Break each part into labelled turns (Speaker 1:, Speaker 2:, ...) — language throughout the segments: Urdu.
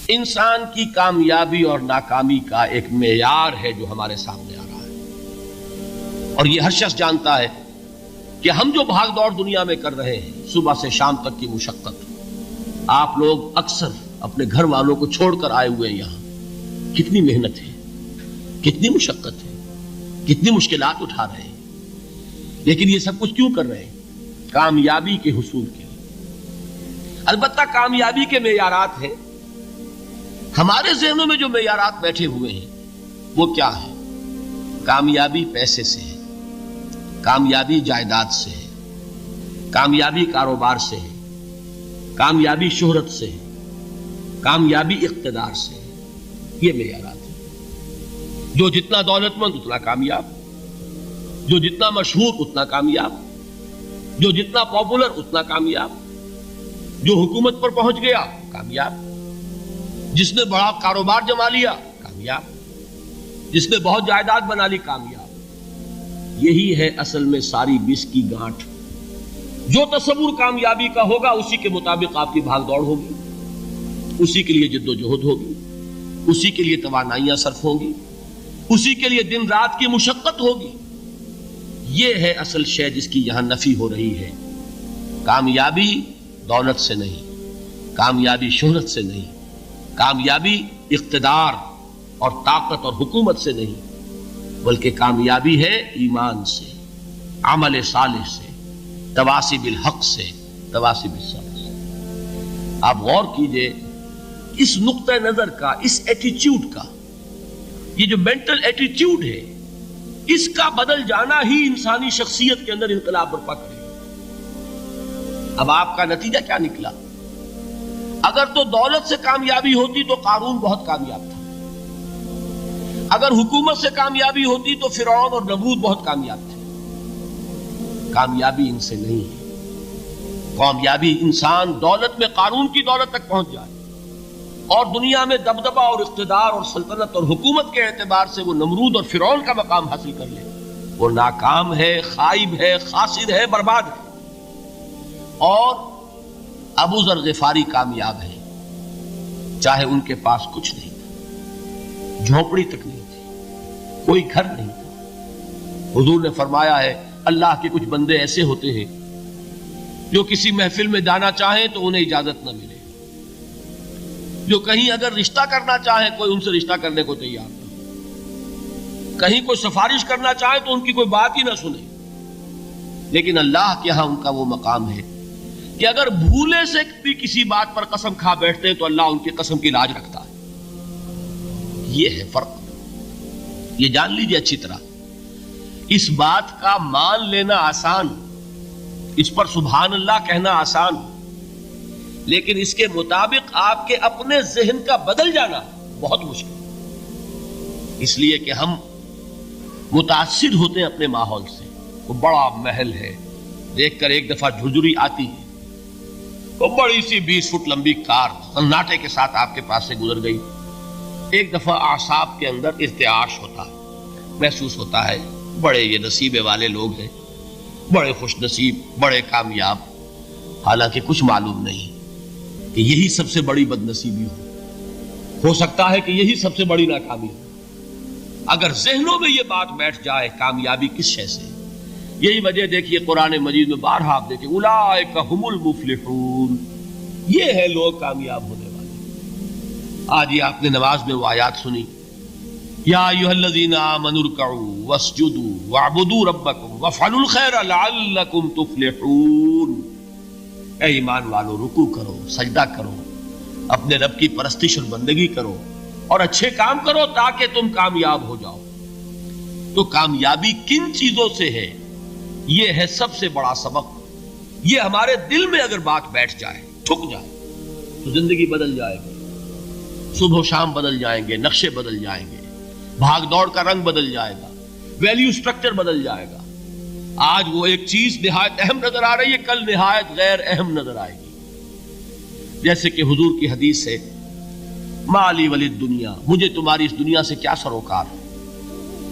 Speaker 1: انسان کی کامیابی اور ناکامی کا ایک معیار ہے جو ہمارے سامنے آ رہا ہے، اور یہ ہر شخص جانتا ہے کہ ہم جو بھاگ دوڑ دنیا میں کر رہے ہیں، صبح سے شام تک کی مشقت، آپ لوگ اکثر اپنے گھر والوں کو چھوڑ کر آئے ہوئے ہیں یہاں، کتنی محنت ہے، کتنی مشقت ہے، کتنی مشکلات اٹھا رہے ہیں، لیکن یہ سب کچھ کیوں کر رہے ہیں؟ کامیابی کے حصول کے لیے۔ البتہ کامیابی کے معیارات ہیں، ہمارے ذہنوں میں جو معیارات بیٹھے ہوئے ہیں وہ کیا ہے؟ کامیابی پیسے سے ہے، کامیابی جائیداد سے ہے، کامیابی کاروبار سے ہے، کامیابی شہرت سے ہے، کامیابی اقتدار سے ہے۔ یہ معیارات ہیں۔ جو جتنا دولت مند اتنا کامیاب، جو جتنا مشہور اتنا کامیاب، جو جتنا پاپولر اتنا کامیاب، جو حکومت پر پہنچ گیا کامیاب، جس نے بڑا کاروبار جما لیا کامیاب، جس نے بہت جائیداد بنا لی کامیاب۔ یہی ہے اصل میں ساری بس کی گانٹھ۔ جو تصور کامیابی کا ہوگا اسی کے مطابق آپ کی بھاگ دوڑ ہوگی، اسی کے لیے جد و جہد ہوگی، اسی کے لیے توانائیاں صرف ہوں گی، اسی کے لیے دن رات کی مشقت ہوگی۔ یہ ہے اصل شے جس کی یہاں نفی ہو رہی ہے۔ کامیابی دولت سے نہیں، کامیابی شہرت سے نہیں، کامیابی اقتدار اور طاقت اور حکومت سے نہیں، بلکہ کامیابی ہے ایمان سے، عمل صالح سے، تواصی بالحق سے، تواصی بالصبر سے۔ آپ غور کیجئے اس نقطہ نظر کا، اس ایٹیچیوڈ کا، یہ جو مینٹل ایٹیچیوڈ ہے، اس کا بدل جانا ہی انسانی شخصیت کے اندر انقلاب برپا کرے گا۔ اب آپ کا نتیجہ کیا نکلا؟ اگر تو دولت سے کامیابی ہوتی تو قارون بہت کامیاب تھا، اگر حکومت سے کامیابی ہوتی تو فرعون اور نمرود بہت کامیاب تھے۔ کامیابی ان سے نہیں ہے۔ کامیابی انسان دولت میں قارون کی دولت تک پہنچ جائے اور دنیا میں دبدبہ اور اقتدار اور سلطنت اور حکومت کے اعتبار سے وہ نمرود اور فرعون کا مقام حاصل کر لے، وہ ناکام ہے، خائب ہے، خاسر ہے، برباد ہے۔ اور ابو ذر غفاری کامیاب ہے، چاہے ان کے پاس کچھ نہیں تھا، جھونپڑی تک نہیں تھی، کوئی گھر نہیں تھا۔ حضور نے فرمایا ہے اللہ کے کچھ بندے ایسے ہوتے ہیں جو کسی محفل میں جانا چاہیں تو انہیں اجازت نہ ملے، جو کہیں اگر رشتہ کرنا چاہیں کوئی ان سے رشتہ کرنے کو تیار نہ، کہیں کوئی سفارش کرنا چاہے تو ان کی کوئی بات ہی نہ سنے۔ لیکن اللہ کے ہاں ان کا وہ مقام ہے کہ اگر بھولے سے بھی کسی بات پر قسم کھا بیٹھتے ہیں تو اللہ ان کی قسم کی لاج رکھتا ہے۔ یہ ہے فرق، یہ جان لیجیے اچھی طرح۔ اس بات کا مان لینا آسان، اس پر سبحان اللہ کہنا آسان، لیکن اس کے مطابق آپ کے اپنے ذہن کا بدل جانا بہت مشکل، اس لیے کہ ہم متاثر ہوتے ہیں اپنے ماحول سے۔ وہ بڑا محل ہے، دیکھ کر ایک دفعہ جھرجھری آتی ہے، وہ بڑی سی 20 فٹ لمبی کار سناٹے کے ساتھ آپ کے پاس سے گزر گئی، ایک دفعہ اعصاب کے اندر ارتعاش ہوتا ہے، محسوس ہوتا ہے بڑے یہ نصیبے والے لوگ ہیں، بڑے خوش نصیب، بڑے کامیاب، حالانکہ کچھ معلوم نہیں کہ یہی سب سے بڑی بد نصیبی ہو سکتا ہے کہ یہی سب سے بڑی ناکامی ہو۔ اگر ذہنوں میں یہ بات بیٹھ جائے کامیابی کس شے سے، یہی وجہ دیکھیے قرآن مجید میں بارہا آپ دیکھیں اولئک هم المفلحون، یہ ہے لوگ کامیاب ہونے والے۔ آج یہ آپ نے نماز میں وہ آیات سنی، یا ایھا الذین آمنوا ارکعوا واسجدوا واعبدوا ربکم وافعلوا الخیر لعلکم تفلحون۔ اے ایمان والو، رکوع کرو، سجدہ کرو، اپنے رب کی پرستش اور بندگی کرو اور اچھے کام کرو تاکہ تم کامیاب ہو جاؤ۔ تو کامیابی کن چیزوں سے ہے؟ یہ ہے سب سے بڑا سبق۔ یہ ہمارے دل میں اگر بات بیٹھ جائے، ٹھک جائے، تو زندگی بدل جائے گی، صبح و شام بدل جائیں گے، نقشے بدل جائیں گے، بھاگ دوڑ کا رنگ بدل جائے گا، ویلیو سٹرکچر بدل جائے گا۔ آج وہ ایک چیز نہایت اہم نظر آ رہی ہے، کل نہایت غیر اہم نظر آئے گی۔ جیسے کہ حضور کی حدیث ہے مالی وللدنیا، مجھے تمہاری اس دنیا سے کیا سروکار ہے،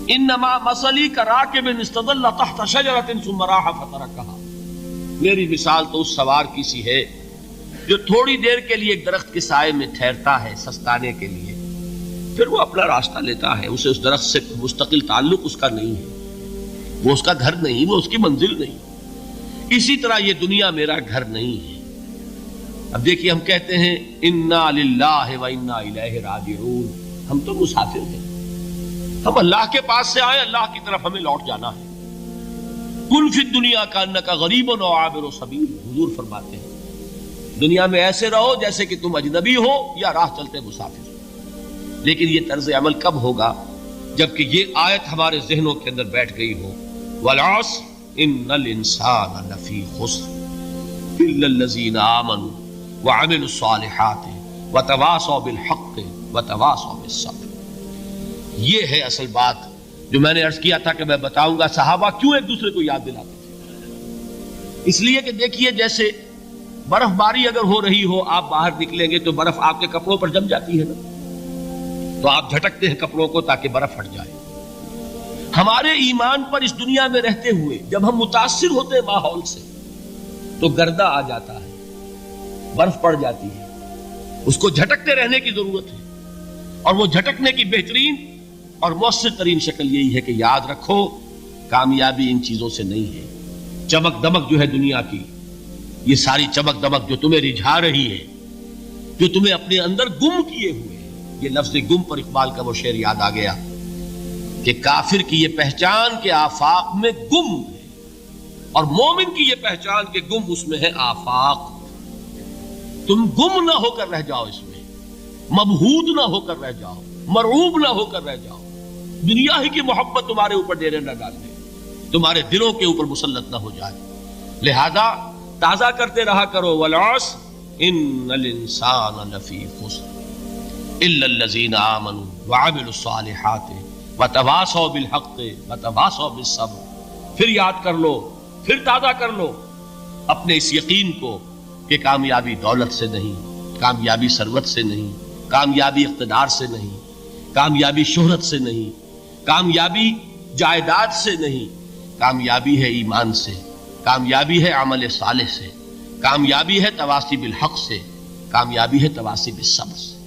Speaker 1: انما مثلی کراکب استظل تحت شجرۃ ثم راح فترکھا، میری مثال تو اس سوار کی سی ہے جو تھوڑی دیر کے لیے ایک درخت کے سائے میں ٹھہرتا ہے سستانے کے لیے، پھر وہ اپنا راستہ لیتا ہے، اسے اس درخت سے مستقل تعلق اس کا نہیں ہے، وہ اس کا گھر نہیں، وہ اس کی منزل نہیں۔ اسی طرح یہ دنیا میرا گھر نہیں ہے۔ اب دیکھیے، ہم کہتے ہیں انا للہ و انا الیہ راجعون، ہم تو مسافر ہیں، ہم اللہ کے پاس سے آئے، اللہ کی طرف ہمیں لوٹ جانا ہے۔ کن فی الدنیا کانک غریب و عابر سبیل، حضور فرماتے ہیں دنیا میں ایسے رہو جیسے کہ تم اجنبی ہو یا راہ چلتے مسافر۔ لیکن یہ طرز عمل کب ہوگا؟ جبکہ یہ آیت ہمارے ذہنوں کے اندر بیٹھ گئی ہو، والعصر ان الانسان لفی خسر الا الذین آمنوا وعملوا الصالحات وتواصوا بالحق وتواصوا بالصبر۔ یہ ہے اصل بات جو میں نے عرض کیا تھا کہ میں بتاؤں گا صحابہ کیوں ایک دوسرے کو یاد دلاتے تھے۔ اس لیے کہ دیکھیے، جیسے برف باری اگر ہو رہی ہو، آپ باہر نکلیں گے تو برف آپ کے کپڑوں پر جم جاتی ہے نا، تو آپ جھٹکتے ہیں کپڑوں کو تاکہ برف ہٹ جائے۔ ہمارے ایمان پر اس دنیا میں رہتے ہوئے جب ہم متاثر ہوتے ہیں ماحول سے تو گردہ آ جاتا ہے، برف پڑ جاتی ہے، اس کو جھٹکتے رہنے کی ضرورت ہے۔ اور وہ جھٹکنے کی بہترین اور مؤثر ترین شکل یہی ہے کہ یاد رکھو کامیابی ان چیزوں سے نہیں ہے۔ چمک دمک جو ہے دنیا کی، یہ ساری چمک دمک جو تمہیں رجھا رہی ہے، جو تمہیں اپنے اندر گم کیے ہوئے ہے، یہ لفظ گم پر اقبال کا وہ شعر یاد آ گیا کہ کافر کی یہ پہچان کے آفاق میں گم ہے، اور مومن کی یہ پہچان کے گم اس میں ہے آفاق۔ تم گم نہ ہو کر رہ جاؤ، اس میں مبہوت نہ ہو کر رہ جاؤ، مرعوب نہ ہو کر رہ جاؤ، دنیا ہی کی محبت تمہارے اوپر ڈیرے نہ ڈال دے، تمہارے دلوں کے اوپر مسلط نہ ہو جائے۔ لہذا تازہ کرتے رہا کرو، والعصر ان الانسان لفی خسر الا الذین آمنوا وعملوا الصالحات وتواصوا بالحق وتواصوا بالصبر۔ پھر یاد کر لو، پھر تازہ کر لو اپنے اس یقین کو کہ کامیابی دولت سے نہیں، کامیابی ثروت سے نہیں، کامیابی اقتدار سے نہیں، کامیابی شہرت سے نہیں، کامیابی جائیداد سے نہیں، کامیابی ہے ایمان سے، کامیابی ہے عمل صالح سے، کامیابی ہے تواصی بالحق سے، کامیابی ہے تواصی بالصبر سے۔